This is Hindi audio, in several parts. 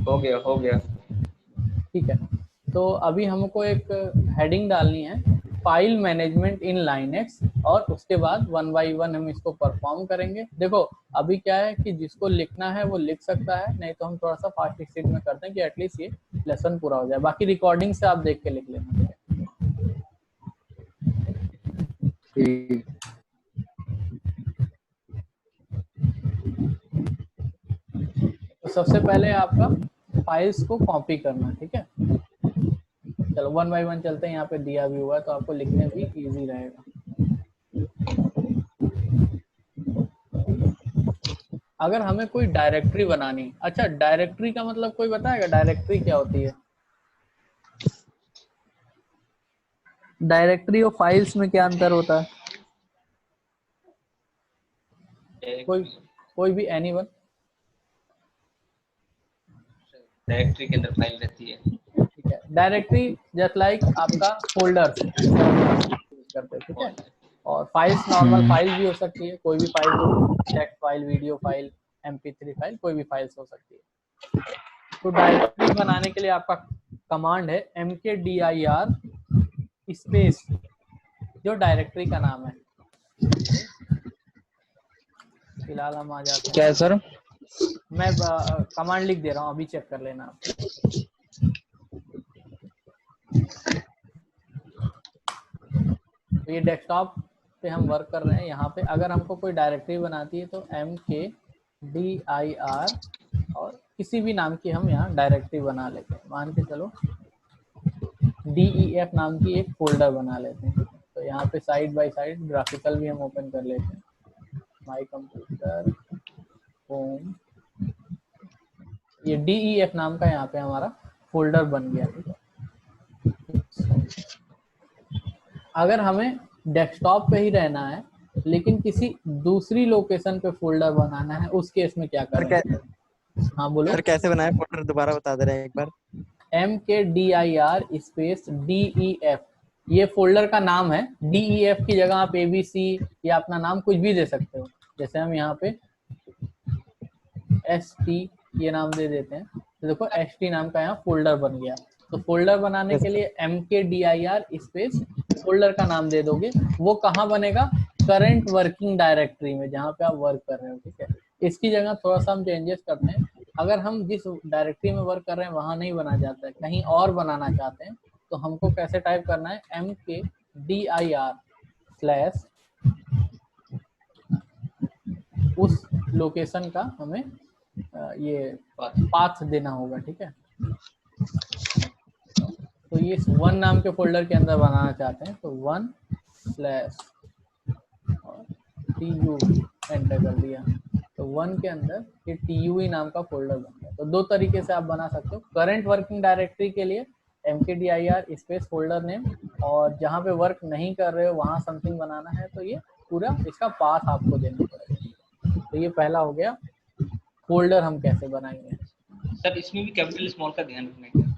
हो गया हो गया। ठीक है, तो अभी हमको एक हेडिंग डालनी है, फाइल मैनेजमेंट इन लाइनेक्स, और उसके बाद वन बाय वन हम इसको परफॉर्म करेंगे। देखो अभी क्या है कि जिसको लिखना है वो लिख सकता है, नहीं तो हम थोड़ा सा फास्ट स्पीड में करते हैं कि एटलीस्ट ये लेसन पूरा हो जाए। बाकी रिकॉर्डिंग से आप देख के लिख लेना। ठीक। तो सबसे पहले आपका फाइल्स को कॉपी करना, ठीक है। चलो वन बाय वन चलते हैं, यहाँ पे दिया भी हुआ है तो आपको लिखने भी इजी रहेगा। अगर हमें कोई डायरेक्टरी बनानी, अच्छा डायरेक्टरी का मतलब कोई बताएगा डायरेक्टरी क्या होती है? डायरेक्टरी और फाइल्स में क्या अंतर होता है? कोई भी एनीवन? डायरेक्टरी के अंदर फाइल रहती है। ठीक है, डायरेक्टरी जस्ट लाइक आपका फोल्डर्स यूज करते हैं, ठीक है। और फाइल्स नॉर्मल फाइल भी हो सकती है, कोई भी file, text file, video file, MP3 file, कोई भी फाइल्स हो सकती है। तो डायरेक्टरी बनाने के लिए आपका कमांड है mkdir स्पेस जो डायरेक्टरी का नाम है। फिलहाल हम आ जाते हैं, क्या है सर? मैं कमांड लिख दे रहा हूँ, अभी चेक कर लेना आप। तो ये डेस्कटॉप पे हम वर्क कर रहे हैं। यहाँ पे अगर हमको कोई डायरेक्टरी बनाती है तो mkdir और किसी भी नाम की हम यहाँ डायरेक्टरी बना लेते हैं। मान के चलो DEF नाम की एक फोल्डर बना लेते हैं। तो यहाँ पे साइड बाय साइड ग्राफिकल भी हम ओपन कर लेते हैं, माई कंप्यूटर होम, ये DEF नाम का यहाँ पे हमारा फोल्डर बन गया, ठीक है। अगर हमें डेस्कटॉप पे ही रहना है लेकिन किसी दूसरी लोकेशन पे फोल्डर बनाना है, उस केस में क्या करें? हाँ बोलो सर कैसे बनाए फोल्डर दोबारा बता दे रहे हैं एक बार। mkdir स्पेस DEF, ये फोल्डर का नाम है। DEF की जगह आप ABC या अपना नाम कुछ भी दे सकते हो। जैसे हम यहाँ पे ST ये नाम दे देते हैं, तो देखो ST नाम का यहाँ फोल्डर बन गया। तो फोल्डर बनाने के लिए mkdir स्पेस फोल्डर का नाम दे दोगे। वो कहाँ बनेगा? करंट वर्किंग डायरेक्टरी में, जहाँ पे आप वर्क कर रहे हो, ठीक है। इसकी जगह थोड़ा सा हम चेंजेस करते हैं। अगर हम जिस डायरेक्टरी में वर्क कर रहे हैं वहां नहीं बना जाता है, कहीं और बनाना चाहते हैं, तो हमको कैसे टाइप करना है? mkdir स्लैश उस लोकेशन का हमें ये पाथ देना होगा, ठीक है। तो ये वन नाम के फोल्डर के अंदर बनाना चाहते हैं तो वन स्लैश और TU एंटर कर दिया, तो वन के अंदर ये TUE नाम का फोल्डर बन गया। तो दो तरीके से आप बना सकते हो। करंट वर्किंग डायरेक्टरी के लिए mkdir स्पेस फोल्डर नेम, और जहाँ पे वर्क नहीं कर रहे हो वहाँ समथिंग बनाना है तो ये पूरा इसका पाथ आपको देना पड़ेगा। तो ये पहला हो गया फोल्डर हम कैसे बनाएंगे। सर इसमें भी कैपिटल स्मॉल का ध्यान रखना है।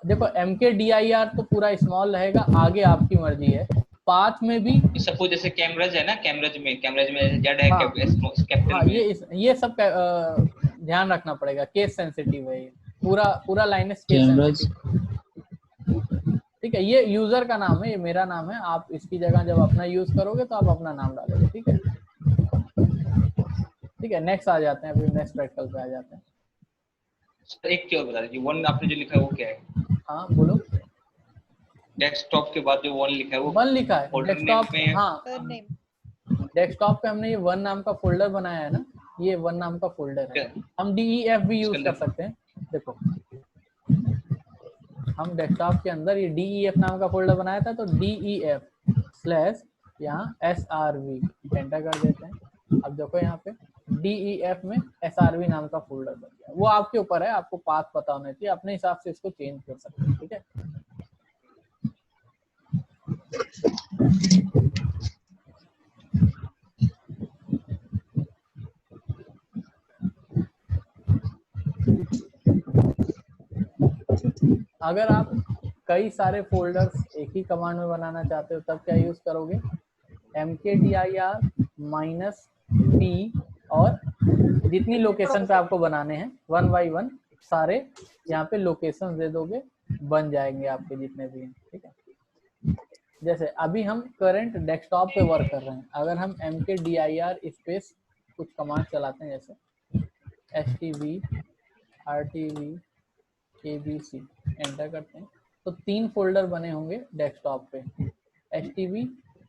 देखो mkdir तो पूरा स्मॉल रहेगा, आगे आपकी मर्जी है। पाथ में भी सपोज जैसे कैमराज है ना, कैमराज में जेड है, कैपिटल हाँ, में ये सब ध्यान रखना पड़ेगा, केस सेंसिटिव है ये, पूरा लाइनेक्स केस कैमराज। सेंसिटिव, ठीक है। ये यूजर का नाम है, ये मेरा नाम है। आप इसकी जगह जब अपना यूज करोगे तो आप अपना नाम डालोगे, ठीक है। ठीक है, नेक्स्ट आ जाते हैं, अभी नेक्स्ट प्रैक्टिकल पे आ जाते हैं। सर एक क्या बता दीजिए, वन आपने जो लिखा है वो क्या है? हाँ बोलो। डेस्कटॉप के बाद जो वन लिखा है वो वन लिखा है फोल्डर नेम डेस्कटॉप, में है। हाँ डेस्कटॉप पे हमने ये वन नाम का फोल्डर बनाया है ना, ये वन नाम का फोल्डर है। हम DEF भी यूज कर सकते हैं। देखो हम डेस्कटॉप के अंदर ये DEF नाम का फोल्डर बनाया था, तो DEF स्लैश यहाँ SRV एंटर कर देते हैं। अब देखो यहाँ पे DEF में SRV नाम का फोल्डर बन गया। वो आपके ऊपर है, आपको पाथ पता होना चाहिए, अपने हिसाब से इसको चेंज कर सकते हैं, ठीक है। अगर आप कई सारे फोल्डर्स एक ही कमांड में बनाना चाहते हो तब क्या यूज करोगे? mkdir -p और जितनी लोकेशन पे आपको बनाने हैं वन बाय वन सारे यहाँ पे लोकेशन दे दोगे, बन जाएंगे आपके जितने भी हैं, ठीक है। जैसे अभी हम करंट डेस्कटॉप पे वर्क कर रहे हैं, अगर हम mkdir स्पेस कुछ कमांड चलाते हैं, जैसे htv rtv abc एंटर करते हैं, तो 3 फोल्डर बने होंगे डेस्कटॉप पे, htv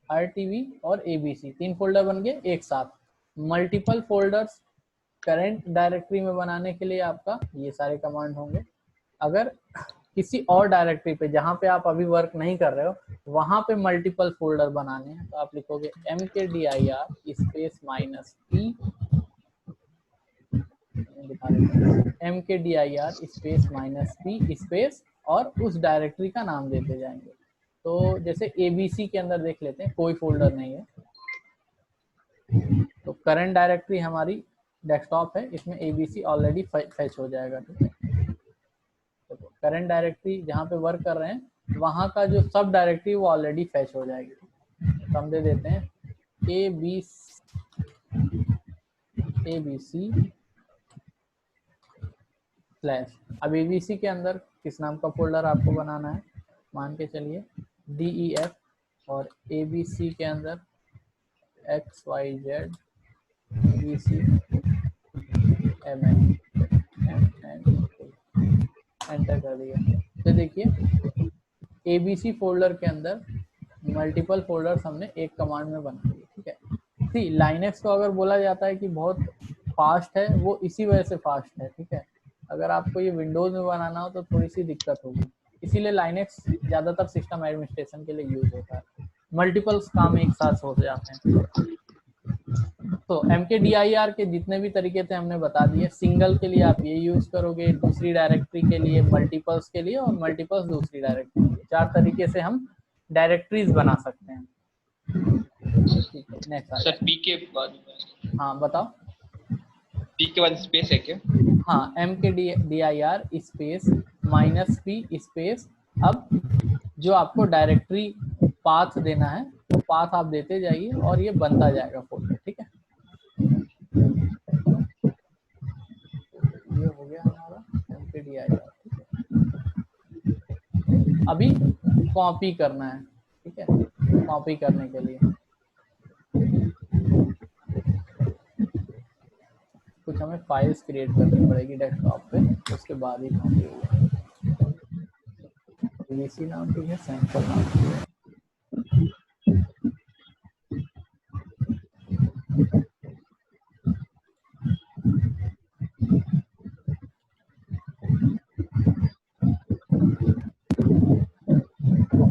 rtv और abc, 3 फोल्डर बन गए एक साथ। मल्टीपल फोल्डर्स करंट डायरेक्टरी में बनाने के लिए आपका ये सारे कमांड होंगे। अगर किसी और डायरेक्टरी पे जहाँ पे आप अभी वर्क नहीं कर रहे हो वहां पे मल्टीपल फोल्डर बनाने हैं, तो आप लिखोगे mkdir स्पेस -p, दिखा देते हैं, mkdir स्पेस -p स्पेस और उस डायरेक्टरी का नाम देते जाएंगे। तो जैसे abc के अंदर देख लेते हैं, कोई फोल्डर नहीं है, तो करंट डायरेक्टरी हमारी डेस्कटॉप है, इसमें abc ऑलरेडी फेच हो जाएगा, ठीक है। तो करंट डायरेक्टरी जहाँ पे वर्क कर रहे हैं वहाँ का जो सब डायरेक्टरी वो ऑलरेडी फेच हो जाएगी। तो हम दे देते हैं abc स्लैश। अब abc के अंदर किस नाम का फोल्डर आपको बनाना है, मान के चलिए def, और abc के अंदर xyz bc mn एंटर कर दिया। तो देखिए abc फोल्डर के अंदर मल्टीपल फोल्डर्स हमने एक कमांड में बना दिए, ठीक है। सी लाइनेक्स को अगर बोला जाता है कि बहुत फास्ट है, वो इसी वजह से फास्ट है, ठीक है। अगर आपको ये विंडोज में बनाना हो तो थोड़ी सी दिक्कत होगी, इसीलिए लाइनेक्स ज़्यादातर सिस्टम एडमिनिस्ट्रेशन के लिए यूज होता है, मल्टीपल्स काम एक साथ हो जाते हैं। तो mkdir के जितने भी तरीके थे हमने बता दिए। सिंगल के लिए आप ये यूज करोगे, दूसरी डायरेक्टरी के लिए, मल्टीपल्स के लिए, और मल्टीपल्स दूसरी डायरेक्टरी के लिए। 4 तरीके से हम डायरेक्टरीज बना सकते हैं, ठीक है। नेक्स्ट सर पी के बाद, हाँ बताओ। पी के बाद स्पेस है क्या? हाँ, mkdir स्पेस -p स्पेस। अब जो आपको डायरेक्टरी पाथ देना है वो पाथ आप देते जाइए और ये बनता जाएगा फोल्डर, ठीक है। ये हो गया हमारा mkdir, ठीक है। अभी कॉपी करना है, ठीक है। कॉपी करने के लिए कुछ हमें फाइल्स क्रिएट करनी पड़ेगी डेस्कटॉप पे, उसके बाद ही कॉपी होगा। abc नाम की है, सैंपल नाम की है।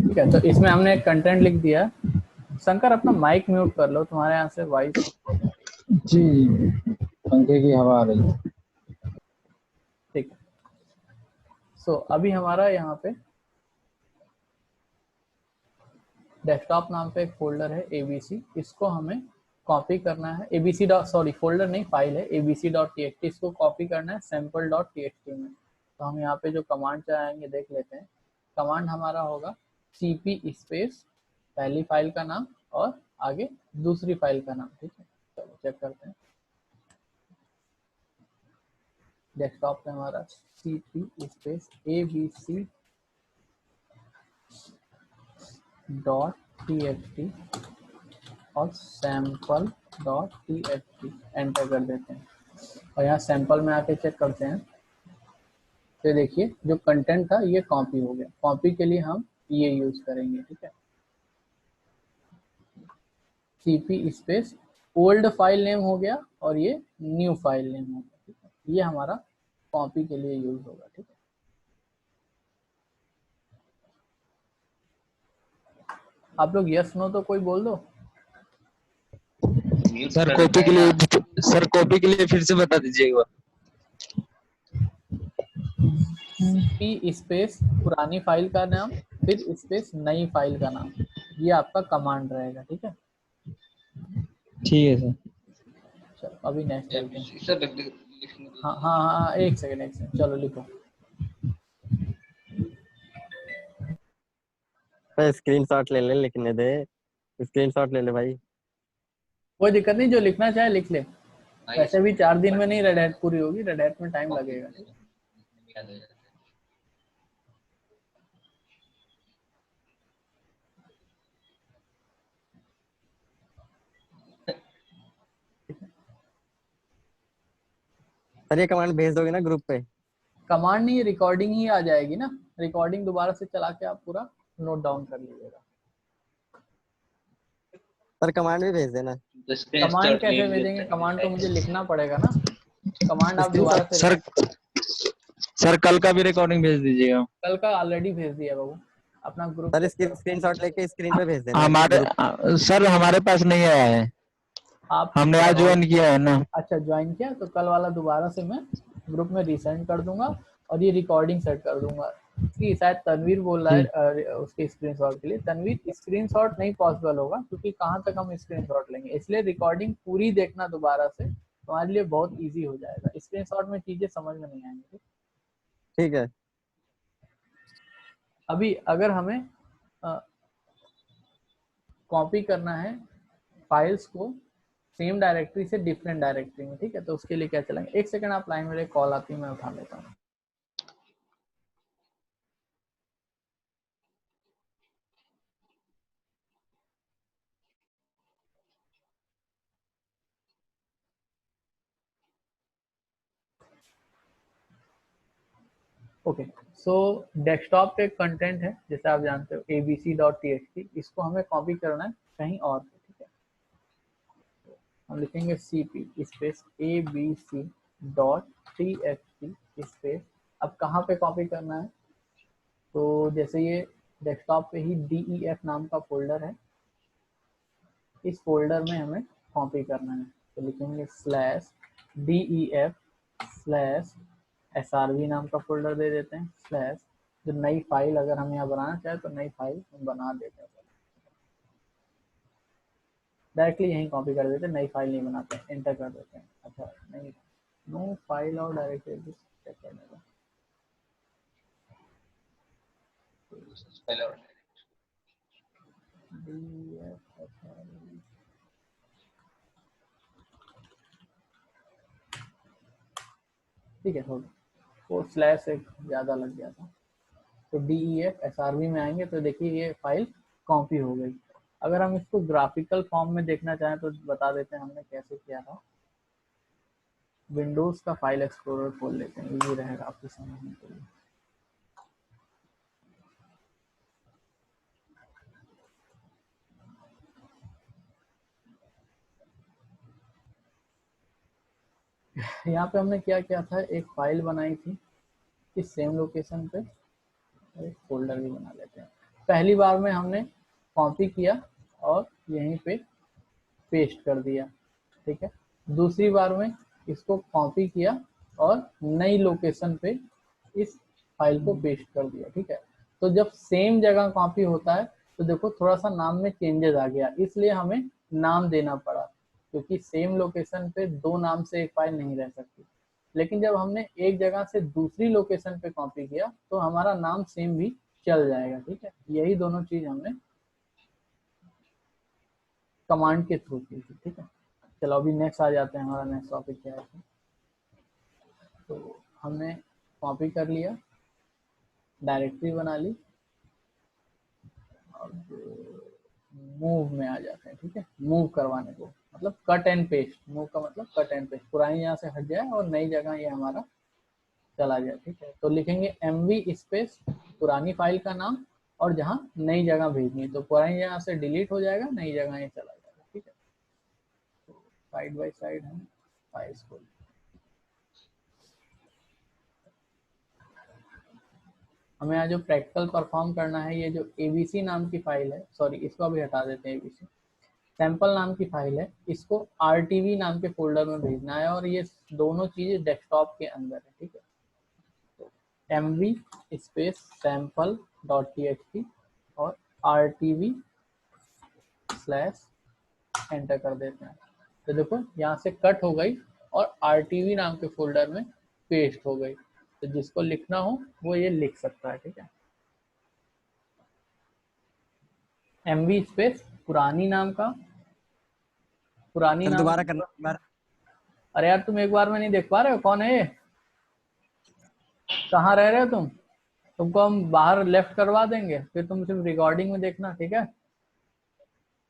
ठीक है, तो इसमें हमने एक कंटेंट लिख दिया। शंकर अपना माइक म्यूट कर लो, तुम्हारे यहाँ से वॉइस जी पंखे की हवा आ रही है। ठीक है। सो अभी हमारा यहाँ पे डेस्कटॉप नाम पे एक फोल्डर है abc, इसको हमें कॉपी करना है। abc डॉट, सॉरी फोल्डर नहीं, फाइल है abc.txt, इसको कॉपी करना है sample.txt में। तो हम यहाँ पे जो कमांड चलाएंगे देख लेते हैं। कमांड हमारा होगा cp स्पेस पहली फाइल का नाम और आगे दूसरी फाइल का नाम, ठीक है। चलो चेक करते हैं। डेस्कटॉप पे हमारा cp स्पेस abc .txt और sample.txt एंटर कर देते हैं, और यहाँ सैंपल में आके चेक करते हैं। तो देखिए जो कंटेंट था ये कॉपी हो गया। कॉपी के लिए हम ये यूज करेंगे, ठीक है। cp space old file name हो गया और ये न्यू फाइल नेम हो गया, ठीक है। ये हमारा कॉपी के लिए यूज होगा, ठीक है। आप लोग यस नो तो कोई बोल दो। सर कॉपी के लिए फिर से बता दीजिएगा। cp स्पेस पुरानी फाइल का नाम फिर स्पेस नई फाइल का नाम, ये आपका कमांड रहेगा, ठीक है। ठीक है सर। चलो अभी नेक्स्ट चलते हैं। सर हाँ हाँ हाँ, एक सेकंड, चलो लिखो। स्क्रीनशॉट ले ले, लिखने दे, स्क्रीनशॉट ले ले भाई। कोई दिक्कत नहीं, जो लिखना चाहे लिख ले। वैसे भी 4 दिन में नहीं रेड हैट पूरी होगी, रेड हैट में टाइम लगेगा, ठीक है। याद हो जाता है। सर ये कमांड भेज दोगे ना ग्रुप पे? कमांड नहीं, रिकॉर्डिंग ही आ जाएगी ना, रिकॉर्डिंग दोबारा से चला के आप पूरा नोट डाउन कर लीजिएगा। सर कमांड भी भेज देना। तो कमांड स्क्रीनशॉट ले कैसे लेते भेजेंगे? हैं कमांड तो मुझे शायद। लिखना पड़ेगा ना, कमांड आप दोबारा स्क्रीनशॉट। से सर सर कल का भी रिकॉर्डिंग भेज दीजिएगा। कल का ऑलरेडी भेज दिया बाबू, अपना ग्रुप सर चेक इसकी करो। स्क्रीनशॉट लेके स्क्रीन पे भेज देना हमारे ग्रुप। सर हमारे पास नहीं आया है, आप हमने आज ज्वाइन किया है ना। अच्छा ज्वाइन किया तो कल वाला दोबारा से मैं ग्रुप में रिसेंड कर दूंगा और ये रिकॉर्डिंग सेट कर दूंगा कि शायद तनवीर बोल रहा है उसके स्क्रीनशॉट के लिए। तनवीर स्क्रीनशॉट नहीं पॉसिबल होगा क्योंकि कहाँ तक हम स्क्रीनशॉट लेंगे, इसलिए रिकॉर्डिंग पूरी देखना दोबारा से, तुम्हारे लिए बहुत इजी हो जाएगा। स्क्रीनशॉट में चीजें समझ में नहीं आएंगी। ठीक है। अभी अगर हमें कॉपी करना है फाइल्स को सेम डायरेक्टरी से डिफरेंट डायरेक्टरी में, ठीक है, तो उसके लिए क्या चलेंगे, एक सेकंड आप लाइन, मेरे कॉल आती है, मैं उठा लेता हूँ। ओके, सो डेस्कटॉप पे कंटेंट है जैसे आप जानते हो abc.txt, इसको हमें कॉपी करना है कहीं और पे, ठीक है। हम लिखेंगे cp स्पेस abc.txt स्पेस, अब कहाँ पे कॉपी करना है, तो जैसे ये डेस्कटॉप पे ही def नाम का फोल्डर है, इस फोल्डर में हमें कॉपी करना है, तो लिखेंगे /def /srv नाम का फोल्डर दे देते हैं, स्लैश जो नई फाइल अगर हम यहाँ बनाना चाहें तो नई फाइल हम बना देते हैं, डायरेक्टली यहीं कॉपी कर देते हैं, नई फाइल नहीं बनाते हैं, एंटर कर देते हैं। अच्छा नहीं, नो फाइल और डायरेक्टली चेक करने का, पहले और ठीक है, वो स्लैश एक ज़्यादा लग गया था, तो DEF SRV में आएंगे तो देखिए ये फाइल कॉपी हो गई। अगर हम इसको ग्राफिकल फॉर्म में देखना चाहें तो बता देते हैं हमने कैसे किया था। विंडोज का फाइल एक्सप्लोरर खोल लेते हैं, इजी रहेगा आपको समझने के लिए। यहाँ पे हमने क्या किया था, एक फाइल बनाई थी इस सेम लोकेशन पे, एक फोल्डर भी बना लेते हैं। पहली बार में हमने कॉपी किया और यहीं पे पेस्ट कर दिया, ठीक है। दूसरी बार में इसको कॉपी किया और नई लोकेशन पे इस फाइल को पेस्ट कर दिया, ठीक है। तो जब सेम जगह कॉपी होता है तो देखो थोड़ा सा नाम में चेंजेस आ गया, इसलिए हमें नाम देना पड़ा, क्योंकि सेम लोकेशन पे दो नाम से एक फाइल नहीं रह सकती। लेकिन जब हमने एक जगह से दूसरी लोकेशन पे कॉपी किया तो हमारा नाम सेम भी चल जाएगा, ठीक है। यही दोनों चीज हमने कमांड के थ्रू की थी, ठीक है। चलो अभी नेक्स्ट आ जाते हैं, हमारा नेक्स्ट टॉपिक क्या है। तो हमने कॉपी कर लिया, डायरेक्टरी बना ली, और मूव में आ जाते हैं, ठीक है। मूव करवाने को मतलब कट एंड पेस्ट, मूव का मतलब कट एंड पेस्ट, पुरानी यहाँ से हट जाए और नई जगह ये हमारा चला जाए, ठीक है। तो लिखेंगे mv स्पेस पुरानी फाइल का नाम और जहाँ नई जगह भेजनी है, तो पुरानी जगह से डिलीट हो जाएगा, नई जगह ये चला जाएगा, ठीक है। तो साइड बाय साइड हम फाइल्स को, हमें यहाँ जो प्रैक्टिकल परफॉर्म करना है, ये जो abc नाम की फाइल है, सॉरी इसको अभी हटा देते हैं, abc सैंपल नाम की फाइल है, इसको rtv नाम के फोल्डर में भेजना है, और ये दोनों चीजें डेस्कटॉप के अंदर है, ठीक है। तो mv space sample dot txt और rtv स्लैश एंटर कर देते हैं, तो देखो यहाँ से कट हो गई और rtv नाम के फोल्डर में पेस्ट हो गई। तो जिसको लिखना हो वो ये लिख सकता है, ठीक है। mv स्पेस पुरानी नाम का, पुरानी सर नाम, दोबारा करना एक बार। अरे यार तुम एक बार में नहीं देख पा रहे हो कौन है ये? कहाँ रह रहे हो तुम? तुमको हम बाहर लेफ्ट करवा देंगे, फिर तुम सिर्फ रिकॉर्डिंग में देखना, ठीक है?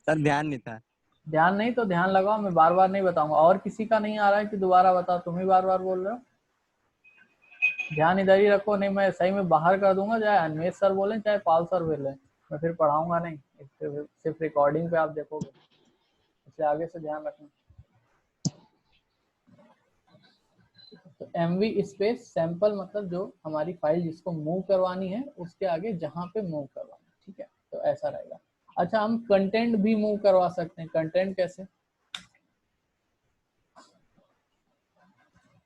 सर ध्यान नहीं था। ध्यान नहीं तो ध्यान लगाओ, मैं बार बार नहीं बताऊंगा। और किसी का नहीं आ रहा है कि दोबारा बताओ? तुम ही बार बार बोल रहे हो। ध्यान इधर ही रखो, नहीं मैं सही में बाहर कर दूंगा, चाहे अन्वेष सर बोले चाहे पाल सर बोले, मैं फिर पढ़ाऊंगा नहीं, सिर्फ रिकॉर्डिंग पे आप देखोगे, इसलिए आगे से ध्यान रखना। तो MV स्पेस सैंपल मतलब जो हमारी फाइल जिसको मूव करवानी है उसके आगे जहां पे मूव करवाना है, ठीक है? तो ऐसा रहेगा। अच्छा, हम कंटेंट भी मूव करवा सकते हैं। कंटेंट कैसे?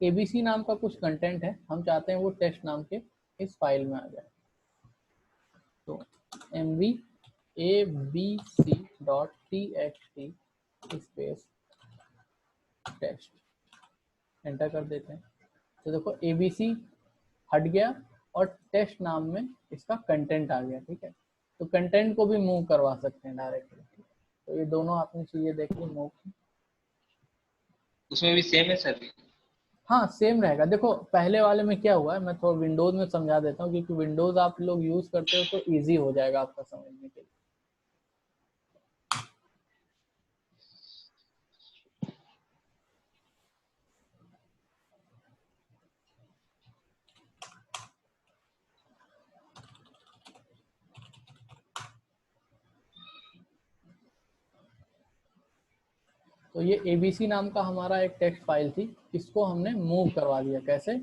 ABC नाम का कुछ कंटेंट है, हम चाहते हैं वो टेस्ट नाम के इस फाइल में आ जाए। तो MV abc.txt space test enter कर देते हैं। तो देखो ABC हट गया और टेस्ट नाम में इसका कंटेंट आ गया, ठीक है? तो कंटेंट को भी मूव करवा सकते हैं डायरेक्टली। तो ये दोनों आपने चीजें देख ली मूव की। उसमें भी सेम है सर? हाँ सेम रहेगा। देखो पहले वाले में क्या हुआ है, मैं थोड़ा विंडोज में समझा देता हूँ, क्योंकि विंडोज आप लोग यूज करते हो तो इजी हो जाएगा आपका समझने के लिए। तो ये ABC नाम का हमारा एक टेक्स्ट फाइल थी, इसको हमने मूव करवा दिया। कैसे?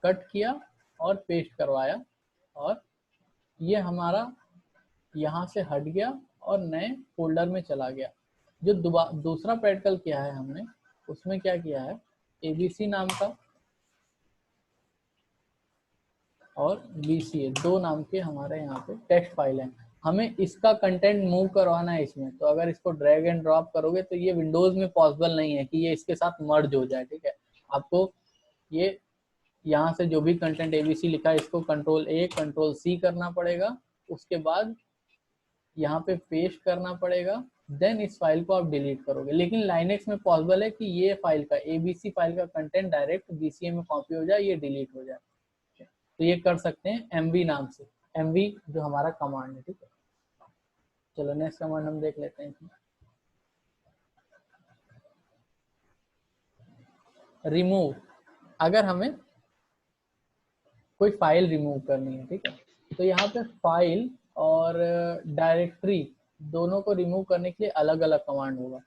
कट किया और पेस्ट करवाया, और ये हमारा यहाँ से हट गया और नए फोल्डर में चला गया। जो दूसरा प्रैक्टिकल किया है हमने, उसमें क्या किया है, ABC नाम का और BCA दो नाम के हमारे यहाँ पे टेक्स्ट फाइल है। हमें इसका कंटेंट मूव करवाना है इसमें, तो अगर इसको ड्रैग एंड ड्रॉप करोगे तो ये विंडोज में पॉसिबल नहीं है कि ये इसके साथ मर्ज हो जाए, ठीक है? आपको ये यहाँ से जो भी कंटेंट ABC लिखा है इसको Ctrl+A Ctrl+C करना पड़ेगा, उसके बाद यहाँ पे पेस्ट करना पड़ेगा, देन इस फाइल को आप डिलीट करोगे। लेकिन लाइनेक्स में पॉसिबल है कि ये फाइल का ABC फाइल का कंटेंट डायरेक्ट BCA में कॉपी हो जाए, ये डिलीट हो जाए। तो ये कर सकते हैं MV नाम से, MV जो हमारा कमांड है, ठीक है? चलो नेक्स्ट कमांड हम देख लेते हैं। रिमूव, अगर हमें कोई फाइल रिमूव करनी है, ठीक है? तो यहाँ पे फाइल और डायरेक्टरी दोनों को रिमूव करने के लिए अलग अलग कमांड होगा।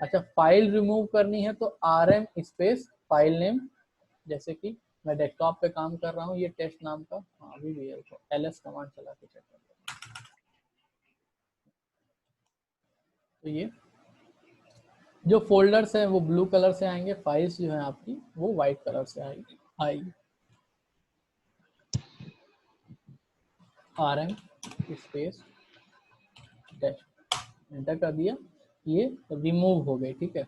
अच्छा, फाइल रिमूव करनी है तो RM स्पेस फाइल नेम, जैसे कि मैं डेस्कटॉप पे काम कर रहा हूँ, ये टेस्ट नाम का, हाँ अभी भी है, LS कमांड चला के चेक कर लो। तो ये जो फोल्डर्स है वो ब्लू कलर से आएंगे, फाइल्स जो है आपकी वो व्हाइट कलर से आएगी। RM स्पेस टेस्ट एंटर कर दिया, ये रिमूव हो गई, ठीक है?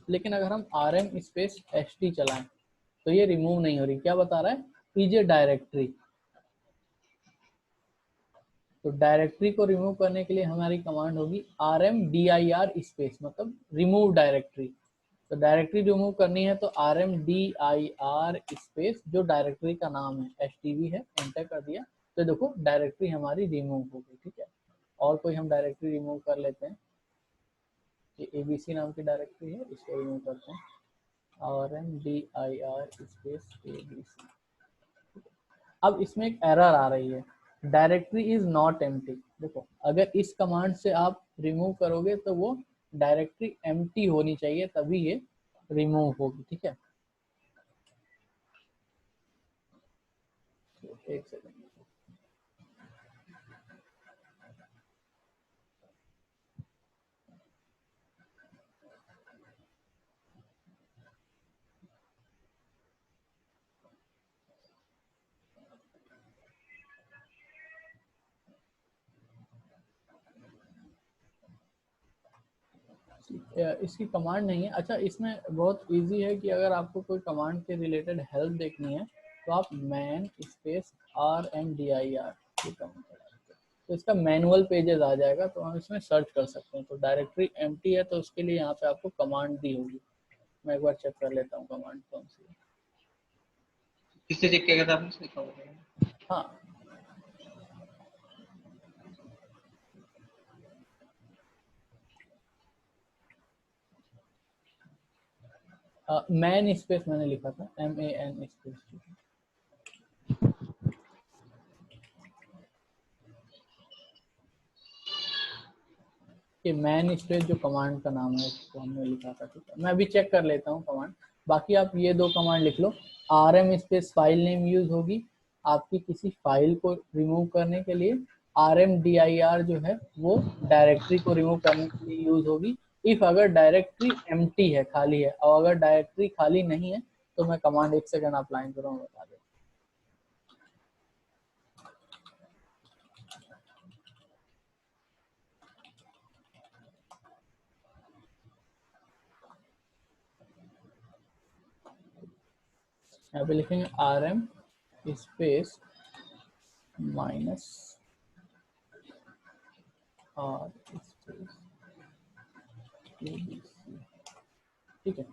लेकिन अगर हम RM स्पेस ST चलाएं तो ये रिमूव नहीं हो रही। क्या बता रहा है? Is directory. तो डायरेक्टरी को रिमूव करने के लिए हमारी कमांड होगी RMDIR स्पेस, मतलब रिमूव डायरेक्टरी। तो डायरेक्टरी रिमूव करनी है तो RMDIR स्पेस जो डायरेक्टरी का नाम है HTV है, एंटर कर दिया। तो देखो डायरेक्टरी हमारी रिमूव हो गई, ठीक है? और कोई हम डायरेक्टरी रिमूव कर लेते हैं। ये ABC नाम की डायरेक्टरी है, इसको रिमूव करते हैं, RMDIR स्पेस ABC। अब इसमें एक एरर आ रही है, डायरेक्टरी इज नॉट एम्प्टी। देखो अगर इस कमांड से आप रिमूव करोगे तो वो डायरेक्टरी एम्प्टी होनी चाहिए, तभी ये रिमूव होगी, ठीक है? एक सेकंड। इसकी कमांड नहीं है। अच्छा, इसमें बहुत इजी है कि अगर आपको कोई कमांड के रिलेटेड हेल्प देखनी है तो आप मैन स्पेस RMDIR ये कमांड चलाते हैं, तो इसका मैनुअल पेजेस आ जाएगा, तो हम इसमें सर्च कर सकते हैं। तो डायरेक्टरी एम्प्टी है तो उसके लिए यहाँ पे आपको कमांड दी होगी, मैं एक बार चेक कर लेता हूँ कमांड कौन सी है। किससे चेक किया गया था आपने, लिखा हुआ था? हाँ मैन स्पेस मैंने लिखा था, MAN स्पेस। कि मैन स्पेस जो कमांड का नाम है उसको हमने लिखा था, ठीक है। मैं अभी चेक कर लेता हूँ कमांड। बाकी आप ये दो कमांड लिख लो। RM space file name use होगी आपकी किसी फाइल को रिमूव करने के लिए। RMDIR जो है वो डायरेक्टरी को रिमूव करने के लिए यूज होगी इफ अगर डायरेक्टरी एम्प्टी है, खाली है। और अगर डायरेक्टरी खाली नहीं है तो मैं कमांड 1 सेकंड आप लाइन करो, मैं बता देता हूँ। यहाँ पे लिखेंगे RM space minus R space ABC, ठीक है।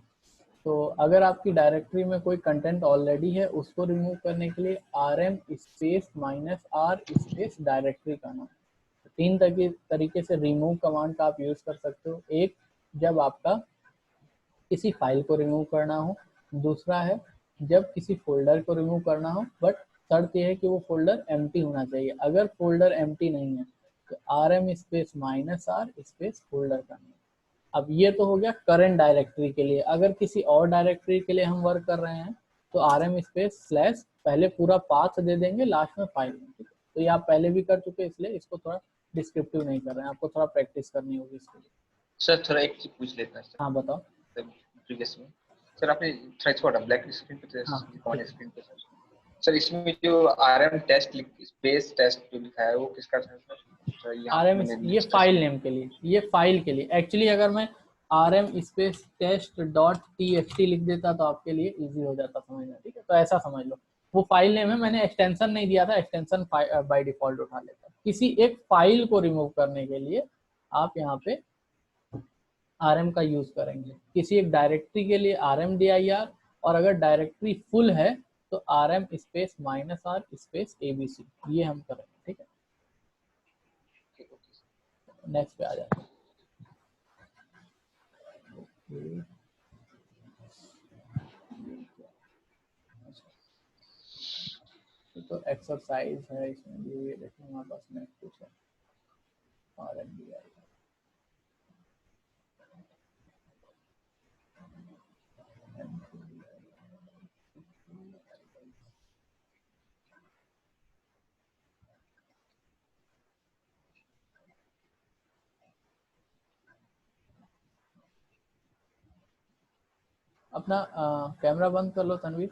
तो अगर आपकी डायरेक्टरी में कोई कंटेंट ऑलरेडी है उसको रिमूव करने के लिए RM space minus R space directory का नाम। तीन तरीके से रिमूव कमांड का आप यूज कर सकते हो। एक, जब आपका किसी फाइल को रिमूव करना हो। दूसरा है जब किसी फोल्डर को रिमूव करना हो, बट शर्त यह है कि वो फोल्डर एम्प्टी होना चाहिए। अगर फोल्डर एम्प्टी नहीं है तो RM space minus R space folder का नाम। अब ये तो हो गया करंट डायरेक्टरी के लिए। अगर किसी और डायरेक्टरी के लिए हम वर्क कर रहे हैं तो RM स्पेस स्लैश पहले पूरा पाथ दे देंगे, लास्ट में फाइल में, ठीक है। तो ये आप पहले भी कर चुके, इसलिए इसको थोड़ा डिस्क्रिप्टिव नहीं कर रहे हैं, आपको थोड़ा प्रैक्टिस करनी होगी इसके लिए। सर थोड़ा एक चीज पूछ लेता है सर, हाँ बताओ। प्रीवियस में सर आपने थोड़ा छोटा ब्लैक स्क्रीन पे, हाँ कॉमन स्क्रीन पे सर इसमें जो RM टेस्ट स्पेस टेस्ट जो लिखा है वो किसका था सर? यहाँ पे RM मैंने ये फाइल नेम के लिए, ये फाइल के लिए। एक्चुअली अगर मैं RM space test dot TXT लिख देता तो आपके लिए इजी हो जाता समझना, ठीक है। तो ऐसा समझ लो वो फाइल नेम है, मैंने एक्सटेंशन नहीं दिया था, एक्सटेंशन बाय डिफॉल्ट उठा लेता। किसी एक फाइल को रिमूव करने के लिए आप यहाँ पे RM का यूज करेंगे। किसी एक डायरेक्टरी के लिए RMDIR, और अगर डायरेक्टरी फुल है तो RM space minus R space ABC, ये हम करेंगे, ठीक है। नेक्स्ट पे आ जाते हैं। तो एक्सरसाइज है इसमें भी, ये देखिए हमारे पास में कुछ है RMDIR। अपना कैमरा बंद कर लो तनवीर।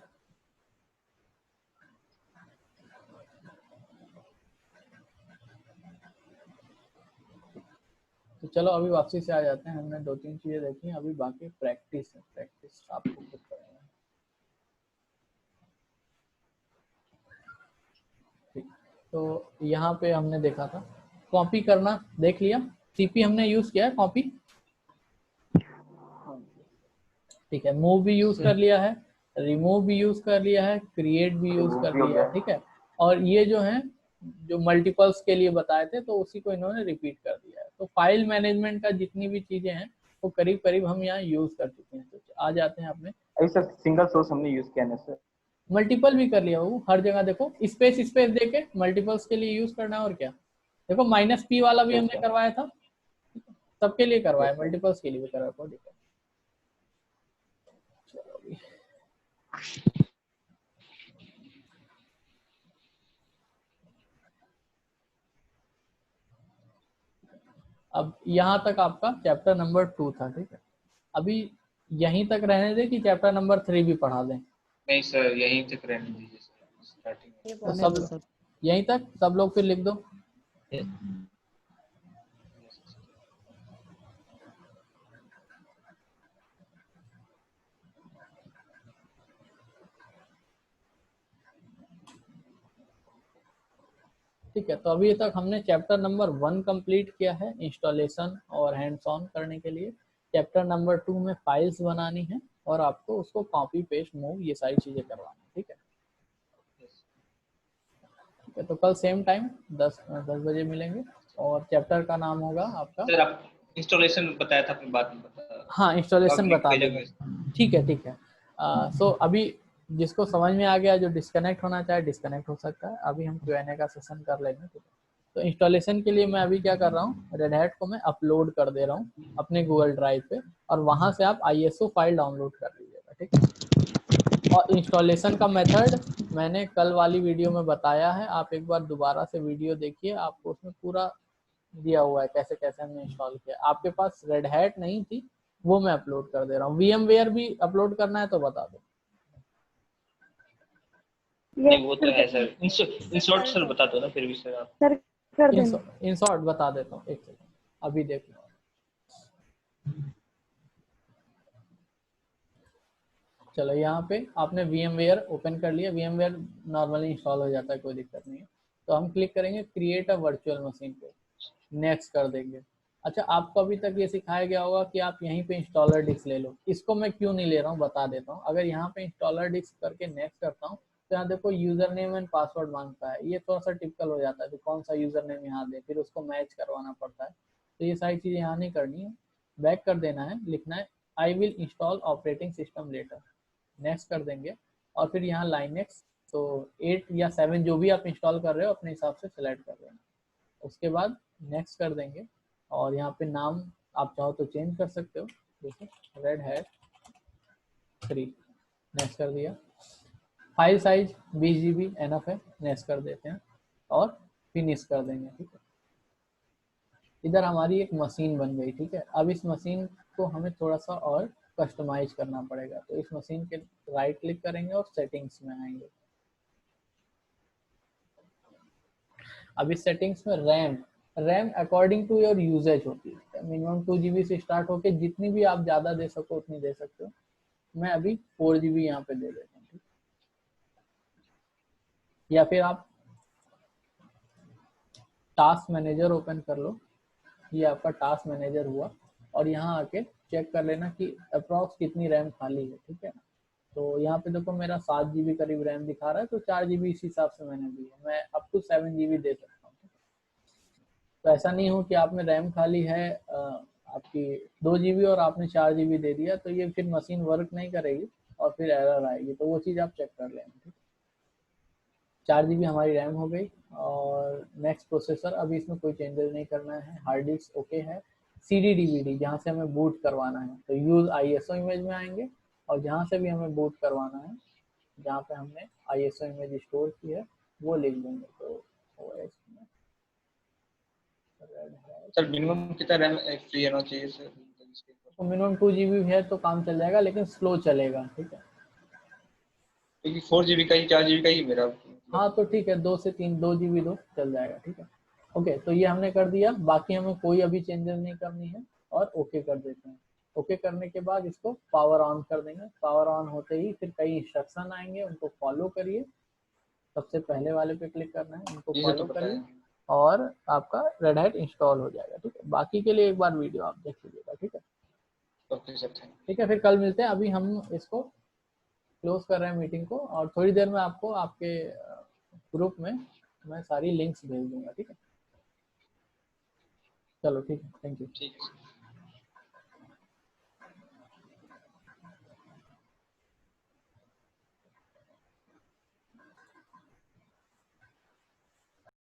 तो चलो अभी वापसी से आ जाते हैं। हमने 2-3 चीजें देखी हैं, अभी बाकी प्रैक्टिस है। प्रैक्टिस आपको खुद करना है, ठीक। तो यहाँ पे हमने देखा था कॉपी करना, देख लिया। CP हमने यूज किया है कॉपी, ठीक है। मूव भी यूज कर लिया है, रिमूव भी यूज कर लिया है, क्रिएट भी यूज कर लिया है, ठीक है। और ये जो है जो मल्टीपल्स के लिए बताए थे तो उसी को इन्होंने रिपीट कर दिया है। तो फाइल मैनेजमेंट का जितनी भी चीजें हैं वो करीब करीब हम यहाँ यूज कर चुके हैं। तो आ जाते हैं अपने। अभी सर सिंगल सोर्स हमने यूज किया ना सर। मल्टीपल भी कर लिया वो, हर जगह देखो स्पेस स्पेस देके मल्टीपल्स के लिए यूज करना है। और क्या, देखो -P वाला भी हमने करवाया था, सबके लिए करवाया, मल्टीपल्स के लिए भी करवाया, कोई दिक्कत। चलो अभी अब यहाँ तक आपका चैप्टर नंबर 2 था, ठीक है। अभी यहीं तक रहने दे कि चैप्टर नंबर 3 भी पढ़ा दें? नहीं सर यहीं तक रहने दीजिए सर, स्टार्टिंग तो सब यहीं तक सब लोग फिर लिख दो। ठीक है। तो अभी तक हमने चैप्टर नंबर 1 कंप्लीट किया है इंस्टॉलेशन और हैंड्स ऑन करने के लिए। चैप्टर नंबर 2 में फाइल्स बनानी है और आपको उसको कॉपी पेस्ट मूव ये सारी चीजें करवानी है, ठीक है। ठीक है, तो कल सेम टाइम 10 बजे मिलेंगे और चैप्टर का नाम होगा आपका। सर आप इंस्टॉलेशन बताया था, आपने बाद में बताया। हाँ, इंस्टॉलेशन लिंक बता भेजेंगे। देंगे। ठीक है ठीक है। सो अभी जिसको समझ में आ गया, जो डिस्कनेक्ट होना चाहे डिस्कनेक्ट हो सकता है। अभी हम Q&A का सेशन कर लेंगे। ठीक है, तो इंस्टॉलेशन के लिए मैं अभी क्या कर रहा हूँ, रेड हैट को मैं अपलोड कर दे रहा हूँ अपने गूगल ड्राइव पे, और वहां से आप ISO फाइल डाउनलोड कर लीजिएगा। ठीक है, और इंस्टॉलेशन का मेथड मैंने कल वाली वीडियो में बताया है, आप एक बार दोबारा से वीडियो देखिए, आपको उसमें पूरा दिया हुआ है कैसे कैसे हमने इंस्टॉल किया। आपके पास रेड हैट नहीं थी, वो मैं अपलोड कर दे रहा हूँ। VMware भी अपलोड करना है तो बता दो। नहीं वो तो है सर, इंसर्ट सर बता दो ना फिर भी सर आप। सर कर देना। इंसॉर्ट बता देता हूँ, एक सेकंड अभी देख लो। चलो यहाँ पे आपने VMware ओपन कर लिया। VMware नॉर्मली इंस्टॉल हो जाता है, कोई दिक्कत नहीं है। तो हम क्लिक करेंगे क्रिएट अ वर्चुअल मशीन पे, नेक्स्ट कर देंगे। अच्छा, आपको अभी तक ये सिखाया गया होगा कि आप यहीं पे इंस्टॉलर डिस्क ले लो। इसको मैं क्यों नहीं ले रहा हूँ बता देता हूँ। अगर यहाँ पे इंस्टॉलर डिस्क करके नेक्स्ट करता हूँ तो यहाँ देखो यूजर नेम एंड पासवर्ड मांगता है। ये थोड़ा सा टिपिकल हो जाता है कि कौन सा यूजर नेम यहाँ दे, फिर उसको मैच करवाना पड़ता है। तो ये सारी चीज़ें यहाँ नहीं करनी है, बैक कर देना है, लिखना है I will install operating system later, next कर देंगे। और फिर यहाँ लाइनेक्स, तो 8 या 7 जो भी आप इंस्टॉल कर रहे हो अपने हिसाब से सेलेक्ट कर देना। उसके बाद नेक्स्ट कर देंगे, और यहाँ पे नाम आप चाहो तो चेंज कर सकते हो, जैसे रेड हैट 3, नेक्स्ट कर दिया। फाइल साइज 20 GB एनफ है, नेक्स्ट कर देते हैं और फिनिश कर देंगे। ठीक है, इधर हमारी एक मशीन बन गई। ठीक है, अब इस मशीन को हमें थोड़ा सा और कस्टमाइज करना पड़ेगा। तो इस मशीन के राइट क्लिक करेंगे और सेटिंग्स में आएंगे। अब इस सेटिंग्स में RAM according to your usage होती है। मिनिमम 2 GB से स्टार्ट होके जितनी भी आप ज़्यादा दे सको उतनी दे सकते हो। मैं अभी 4 GB यहाँ पे दे देता हूँ। या फिर आप टास्क मैनेजर ओपन कर लो, ये आपका टास्क मैनेजर हुआ, और यहाँ आके चेक कर लेना कि अप्रॉक्स कितनी रैम खाली है। ठीक है, तो यहाँ पे देखो मेरा 7 GB करीब रैम दिखा रहा है, तो 4 GB इस हिसाब से मैंने दी है। मैं अप टू 7 GB दे सकता हूँ। तो ऐसा नहीं हो कि आप में रैम खाली है आपकी 2 GB और आपने 4 GB दे दिया, तो ये फिर मशीन वर्क नहीं करेगी और फिर एरर आएगी। तो वो चीज़ आप चेक कर लेना। ठीक, 4 GB हमारी रैम हो गई। और नेक्स्ट प्रोसेसर, अभी इसमें कोई चेंजेस नहीं करना है। हार्ड डिस्क ओके है। CD DVD जहाँ से हमें बूट करवाना है तो यूज ISO इमेज में आएंगे, और जहाँ से भी हमें बूट करवाना है, जहाँ पे हमने ISO इमेज स्टोर की है वो लिख देंगे। तो OS में सर मिनिमम कितना रैम फ्री होना चाहिए सर? तो मिनिमम 2 GB है तो काम चल जाएगा, लेकिन स्लो चलेगा। ठीक है, क्योंकि 4 GB का ही 4 GB का ही मेरा हाँ तो ठीक है, 2 से 3 2 GB दो, चल जाएगा। ठीक है, ओके, तो ये हमने कर दिया। बाकी हमें कोई अभी चेंजेस नहीं करनी है, और ओके कर देते हैं। ओके करने के बाद इसको पावर ऑन कर देंगे। पावर ऑन होते ही फिर कई इंस्ट्रक्शन आएंगे, उनको फॉलो करिए। सबसे पहले वाले पे क्लिक करना है, उनको ये फॉलो तो पता करिए, है। और आपका रेड हैट इंस्टॉल हो जाएगा। ठीक है, बाकी के लिए एक बार वीडियो आप देख लीजिएगा। ठीक है, ओके सर, थैंक ठीक है, फिर कल मिलते हैं। अभी हम इसको क्लोज कर रहे हैं मीटिंग को, और थोड़ी देर में आपको आपके ग्रुप में मैं सारी लिंक्स भेज दूंगा। ठीक है, चलो ठीक है, थैंक यू। यू। ठीक है।